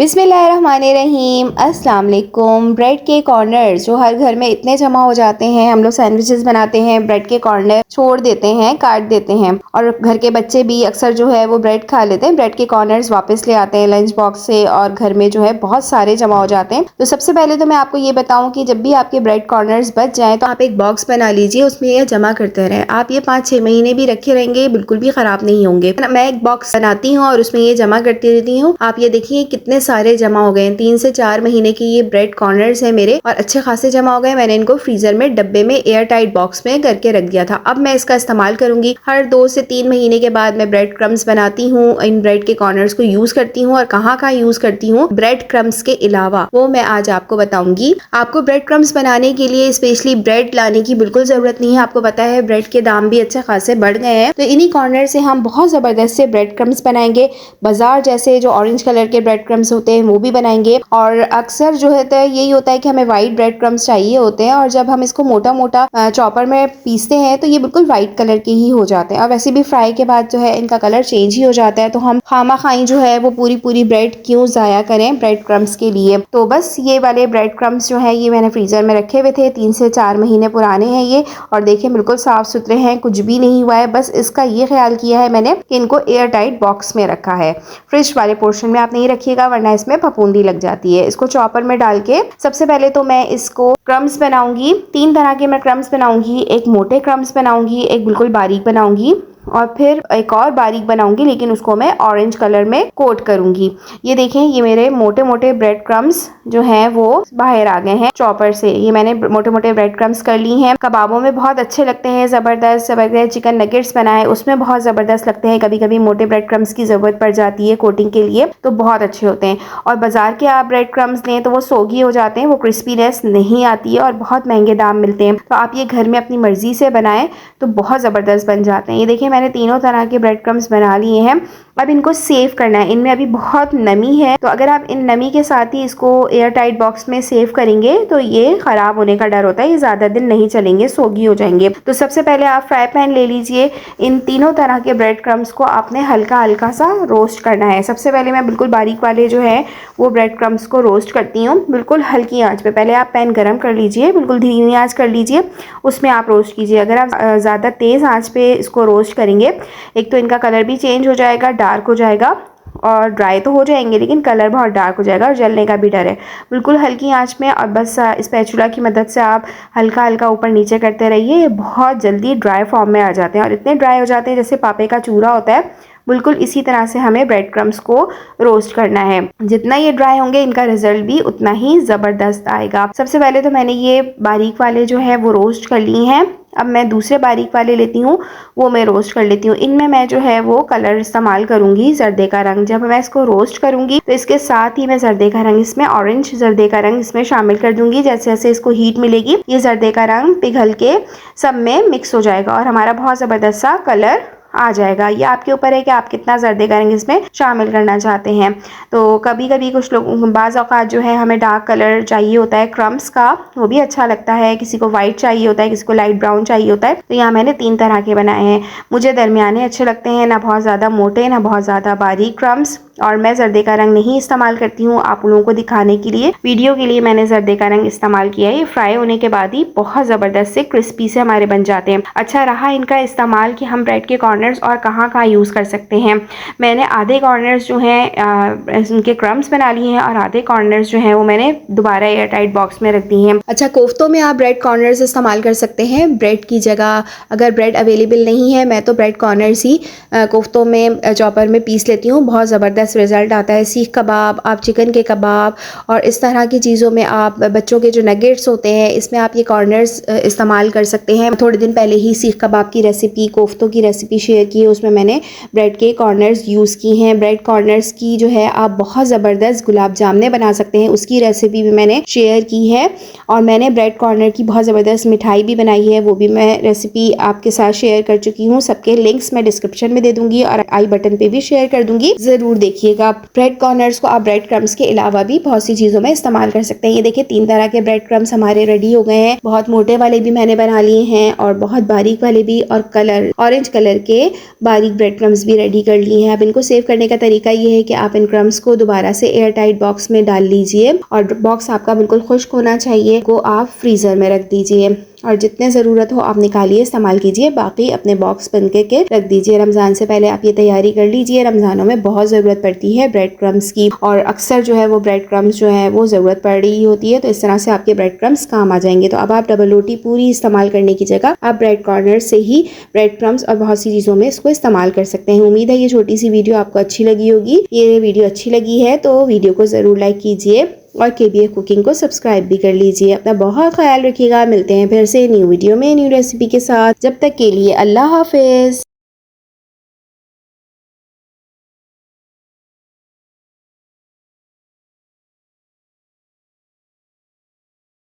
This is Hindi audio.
बिस्मिल्लाहिर्रहमानिर्रहीम। अस्सलाम वालेकुम। ब्रेड के कॉर्नर्स जो हर घर में इतने जमा हो जाते हैं, हम लोग सैंडविचेस बनाते हैं, ब्रेड के कॉर्नर छोड़ देते हैं, काट देते हैं और घर के बच्चे भी अक्सर जो है वो ब्रेड खा लेते हैं। ब्रेड के कॉर्नर्स वापस ले आते हैं लंच बॉक्स से और घर में जो है बहुत सारे जमा हो जाते हैं। तो सबसे पहले तो मैं आपको ये बताऊं कि जब भी आपके ब्रेड कॉर्नर्स बच जाएं तो आप एक बॉक्स बना लीजिए, उसमें ये जमा करते रहें। आप ये 5-6 महीने भी रखे रहेंगे, बिल्कुल भी खराब नहीं होंगे। मैं एक बॉक्स बनाती हूँ और उसमें ये जमा करती रहती हूँ। आप ये देखिए कितने सारे जमा हो गए हैं। 3 से 4 महीने की ये ब्रेड कॉर्नर्स है मेरे और अच्छे खासे जमा हो गए। मैंने इनको फ्रीजर में डब्बे में एयर टाइट बॉक्स में करके रख दिया था। अब मैं इसका इस्तेमाल करूंगी। हर 2 से 3 महीने के बाद मैं ब्रेड क्रम्स बनाती हूँ, इन ब्रेड के कॉर्नर्स को यूज करती हूँ और कहाँ यूज करती हूँ ब्रेड क्रम्स के अलावा, वो मैं आज आपको बताऊंगी। आपको ब्रेड क्रम्स बनाने के लिए स्पेशली ब्रेड लाने की बिल्कुल जरूरत नहीं है। आपको पता है ब्रेड के दाम भी अच्छे खासे बढ़ गए हैं, तो इन्हीं कॉर्नर से हम बहुत जबरदस्त से ब्रेड क्रम्स बनाएंगे। बाजार जैसे जो ऑरेंज कलर के ब्रेड क्रम्स होते हैं वो भी बनाएंगे और अक्सर जो होता है यही होता है कि हमें वाइट ब्रेड क्रम्स चाहिए होते हैं और जब हम इसको मोटा मोटा चॉपर में पीसते हैं तो ये बिल्कुल वाइट कलर के ही हो जाते हैं और वैसे भी फ्राई के बाद जो है इनका कलर चेंज ही हो जाता है। तो हम खामा खाई जो है वो पूरी ब्रेड क्यों ज़ाया करें ब्रेड क्रम्स के लिए। तो बस ये वाले ब्रेड क्रम्स जो है ये मैंने फ्रीजर में रखे हुए थे, 3 से 4 महीने पुराने हैं ये और देखिए बिल्कुल साफ सुथरे हैं, कुछ भी नहीं हुआ है। बस इसका ये ख्याल किया है मैंने कि इनको एयर टाइट बॉक्स में रखा है। फ्रिज वाले पोर्शन में आप नहीं रखिएगा वरना इसमें फफूंदी लग जाती है। इसको चॉपर में डाल के सबसे पहले तो मैं इसको क्रम्स बनाऊंगी। 3 तरह के मैं क्रम्स बनाऊंगी। एक मोटे क्रम्स बनाऊंगी, एक बिल्कुल बारीक बनाऊंगी और फिर एक और बारीक बनाऊंगी, लेकिन उसको मैं ऑरेंज कलर में कोट करूंगी। ये देखें ये मेरे मोटे मोटे ब्रेड क्रम्स जो हैं वो बाहर आ गए हैं चॉपर से। ये मैंने मोटे मोटे ब्रेड क्रम्स कर ली हैं। कबाबों में बहुत अच्छे लगते हैं, जबरदस्त जबरदस्त। चिकन नगेट्स बनाए उसमें बहुत जबरदस्त लगते हैं। कभी कभी मोटे ब्रेड क्रम्स की जरूरत पड़ जाती है कोटिंग के लिए, तो बहुत अच्छे होते हैं। और बाजार के आप ब्रेड क्रम्स लें तो वो सोगी हो जाते हैं, वो क्रिस्पीनेस नहीं आती है और बहुत महंगे दाम मिलते हैं। तो आप ये घर में अपनी मर्जी से बनाएं तो बहुत जबरदस्त बन जाते हैं। ये देखिए मैंने तीनों तरह के ब्रेड क्रम्स बना लिए हैं। अब इनको सेव करना है। इनमें अभी बहुत नमी है, तो अगर आप इन नमी के साथ ही इसको एयर टाइट बॉक्स में सेव करेंगे तो ये खराब होने का डर होता है, ये ज़्यादा दिन नहीं चलेंगे, सोगी हो जाएंगे। तो सबसे पहले आप फ्राई पैन ले लीजिए। इन तीनों तरह के ब्रेड क्रम्स को आपने हल्का हल्का सा रोस्ट करना है। सबसे पहले मैं बिल्कुल बारीक वाले जो है वो ब्रेड क्रम्स को रोस्ट करती हूँ बिल्कुल हल्की आंच पे। पहले आप पैन गरम कर लीजिए, बिल्कुल धीमी आंच कर लीजिए, उसमें आप रोस्ट कीजिए। अगर आप ज़्यादा तेज़ आंच पे इसको रोस्ट करेंगे, एक तो इनका कलर भी चेंज हो जाएगा, डार्क हो जाएगा और ड्राई तो हो जाएंगे लेकिन कलर बहुत डार्क हो जाएगा और जलने का भी डर है। बिल्कुल हल्की आंच में और बस स्पैचुला की मदद से आप हल्का हल्का ऊपर नीचे करते रहिए। ये बहुत जल्दी ड्राई फॉर्म में आ जाते हैं और इतने ड्राई हो जाते हैं जैसे पापे का चूरा होता है। बिल्कुल इसी तरह से हमें ब्रेड क्रम्स को रोस्ट करना है। जितना ये ड्राई होंगे इनका रिजल्ट भी उतना ही ज़बरदस्त आएगा। सबसे पहले तो मैंने ये बारीक वाले जो है वो रोस्ट कर लिए हैं। अब मैं दूसरे बारीक वाले लेती हूँ, वो मैं रोस्ट कर लेती हूँ। इनमें मैं जो है वो कलर इस्तेमाल करूँगी जर्दे का रंग। जब मैं इसको रोस्ट करूँगी तो इसके साथ ही मैं जर्दे का रंग इसमें ऑरेंज जर्दे का रंग इसमें शामिल कर दूँगी। जैसे जैसे इसको हीट मिलेगी ये जर्दे का रंग पिघल के सब में मिक्स हो जाएगा और हमारा बहुत ज़बरदस्त सा कलर आ जाएगा। ये आपके ऊपर है कि आप कितना जर्दे का रंग इसमें शामिल करना चाहते हैं। तो कभी कभी कुछ लोग बाज़ औक़ात जो है हमें डार्क कलर चाहिए होता है क्रम्स का, वो भी अच्छा लगता है। किसी को वाइट चाहिए होता है, किसी को लाइट ब्राउन चाहिए होता है। तो यहाँ मैंने 3 तरह के बनाए हैं। मुझे दरमियाने अच्छे लगते हैं, ना बहुत ज़्यादा मोटे ना बहुत ज़्यादा बारीक क्रम्स। और मैं जर्दे का रंग नहीं इस्तेमाल करती हूँ, आप लोगों को दिखाने के लिए, वीडियो के लिए मैंने जर्दे का रंग इस्तेमाल किया है। ये फ्राई होने के बाद ही बहुत ज़बरदस्त से क्रिस्पी से हमारे बन जाते हैं। अच्छा रहा इनका इस्तेमाल कि हम ब्रेड के कॉर्नर्स और कहाँ यूज़ कर सकते हैं। मैंने आधे कॉर्नर्स जो हैं उनके क्रम्स बना लिए हैं और आधे कॉर्नर्स जो हैं वो मैंने दोबारा एयर टाइट बॉक्स में रख दी हैं। अच्छा कोफ्तों में आप ब्रेड कॉर्नर्स इस्तेमाल कर सकते हैं ब्रेड की जगह। अगर ब्रेड अवेलेबल नहीं है मैं तो ब्रेड कॉर्नर्स ही कोफ्तों में चॉपर में पीस लेती हूँ। बहुत ज़बरदस्त रिज़ल्ट आता है। सीख कबाब, आप चिकन के कबाब और इस तरह की चीज़ों में, आप बच्चों के जो नगेट्स होते हैं इसमें आप ये कॉर्नर्स इस्तेमाल कर सकते हैं। थोड़े दिन पहले ही सीख कबाब की रेसिपी, कोफ्तों की रेसिपी शेयर की है, उसमें मैंने ब्रेड के कॉर्नर्स यूज़ की हैं। ब्रेड कॉर्नर्स की जो है आप बहुत ज़बरदस्त गुलाब जामुने बना सकते हैं, उसकी रेसिपी भी मैंने शेयर की है। और मैंने ब्रेड कॉर्नर की बहुत ज़बरदस्त मिठाई भी बनाई है, वो भी मैं रेसिपी आपके साथ शेयर कर चुकी हूँ। सबके लिंक्स मैं डिस्क्रिप्शन में दे दूँगी और आई बटन पर भी शेयर कर दूँगी, ज़रूर देख देखिएगा। ब्रेड कॉर्नर्स को आप ब्रेड क्रम्स के अलावा भी बहुत सी चीज़ों में इस्तेमाल कर सकते हैं। ये देखिए 3 तरह के ब्रेड क्रम्स हमारे रेडी हो गए हैं। बहुत मोटे वाले भी मैंने बना लिए हैं और बहुत बारीक वाले भी, और ऑरेंज कलर के बारीक ब्रेड क्रम्स भी रेडी कर लिए हैं। अब इनको सेव करने का तरीका ये है कि आप इन क्रम्स को दोबारा से एयर टाइट बॉक्स में डाल लीजिए और बॉक्स आपका बिल्कुल खुश्क होना चाहिए, को आप फ्रीजर में रख दीजिए और जितने ज़रूरत हो आप निकालिए, इस्तेमाल कीजिए, बाकी अपने बॉक्स बन के रख दीजिए। रमज़ान से पहले आप ये तैयारी कर लीजिए। रमज़ानों में बहुत ज़रूरत पड़ती है ब्रेड क्रम्स की और अक्सर जो है वो ब्रेड क्रम्स जो है वो ज़रूरत पड़ रही होती है, तो इस तरह से आपके ब्रेड क्रम्स काम आ जाएंगे। तो अब आप डबल रोटी पूरी इस्तेमाल करने की जगह आप ब्रेड कॉर्नर से ही ब्रेड क्रम्स और बहुत सी चीज़ों में इसको इस्तेमाल कर सकते हैं। उम्मीद है ये छोटी सी वीडियो आपको अच्छी लगी होगी। ये वीडियो अच्छी लगी है तो वीडियो को ज़रूर लाइक कीजिए और KBF कुकिंग को सब्सक्राइब भी कर लीजिए। अपना बहुत ख्याल रखिएगा। मिलते हैं फिर से न्यू वीडियो में न्यू रेसिपी के साथ। जब तक के लिए अल्लाह हाफिज़।